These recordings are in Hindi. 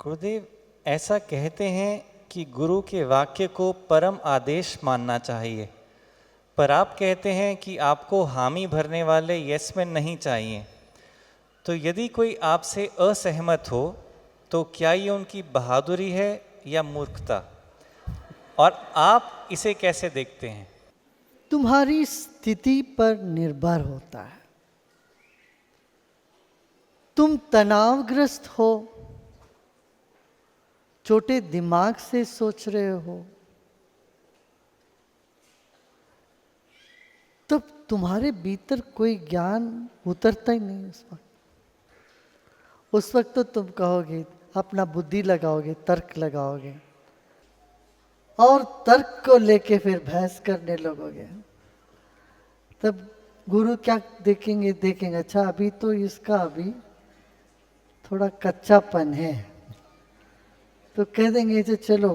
गुरुदेव, ऐसा कहते हैं कि गुरु के वाक्य को परम आदेश मानना चाहिए, पर आप कहते हैं कि आपको हामी भरने वाले यस में नहीं चाहिए। तो यदि कोई आपसे असहमत हो तो क्या ये उनकी बहादुरी है या मूर्खता, और आप इसे कैसे देखते हैं? तुम्हारी स्थिति पर निर्भर होता है। तुम तनावग्रस्त हो, छोटे दिमाग से सोच रहे हो, तब तुम्हारे भीतर कोई ज्ञान उतरता ही नहीं उस वक्त तो तुम कहोगे, अपना बुद्धि लगाओगे, तर्क लगाओगे और तर्क को लेके फिर बहस करने लगोगे। तब गुरु क्या देखेंगे अच्छा अभी तो इसका अभी थोड़ा कच्चापन है, तो कह देंगे चलो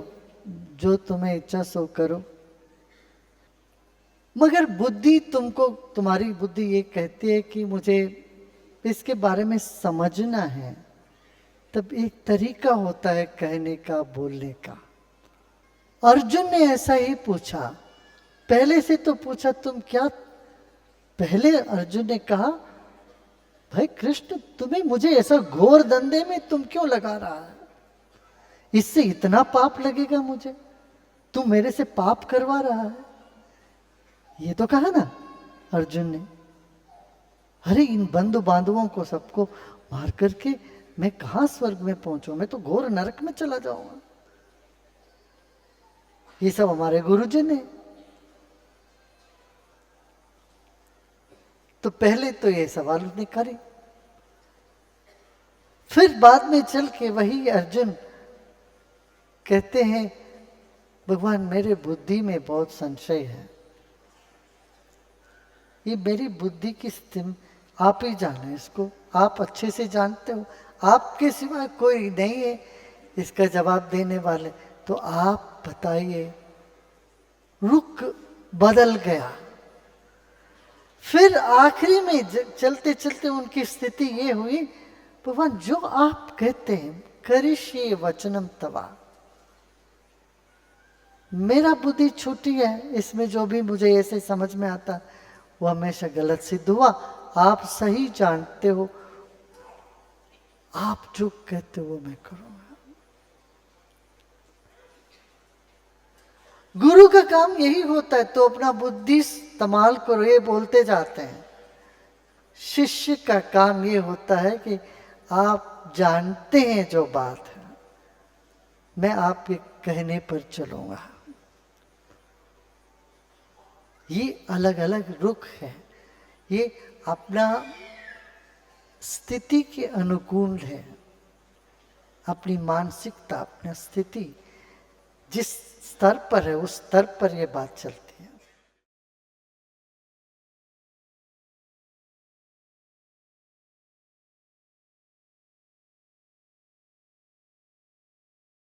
जो तुम्हें इच्छा सो करो। मगर बुद्धि तुम्हारी बुद्धि ये कहती है कि मुझे इसके बारे में समझना है। तब एक तरीका होता है कहने का, बोलने का। अर्जुन ने ऐसा ही पूछा, पहले से तो पूछा तुम क्या। पहले अर्जुन ने कहा, भाई कृष्ण तुम्हें मुझे ऐसा घोर धंधे में तुम क्यों लगा रहा है, इससे इतना पाप लगेगा मुझे, तुम मेरे से पाप करवा रहा है, ये तो कहा ना अर्जुन ने। अरे इन बंधु बांधवों को सबको मार करके मैं कहां स्वर्ग में पहुंचूं, मैं तो घोर नरक में चला जाऊंगा। ये सब हमारे गुरुजन है। तो पहले तो ये सवाल उसने करे, फिर बाद में चल के वही अर्जुन कहते हैं, भगवान मेरे बुद्धि में बहुत संशय है, ये मेरी बुद्धि की स्थिति आप ही जाने, इसको आप अच्छे से जानते हो, आपके सिवा कोई नहीं है इसका जवाब देने वाले, तो आप बताइए। रुख बदल गया। फिर आखिरी में चलते चलते उनकी स्थिति ये हुई, भगवान जो आप कहते हैं करिष्ये वचनम तवा, मेरा बुद्धि छोटी है, इसमें जो भी मुझे ऐसे समझ में आता वो हमेशा गलत सिद्ध हुआ, आप सही जानते हो, आप जो कहते हो वो मैं करूंगा। गुरु का काम यही होता है, तो अपना बुद्धि इस्तेमाल करो, ये बोलते जाते हैं। शिष्य का काम ये होता है कि आप जानते हैं जो बात है, मैं आपके कहने पर चलूंगा। ये अलग अलग रुख है, ये अपना स्थिति के अनुकूल है। अपनी मानसिकता, अपनी स्थिति जिस स्तर पर है उस स्तर पर यह बात चलती है।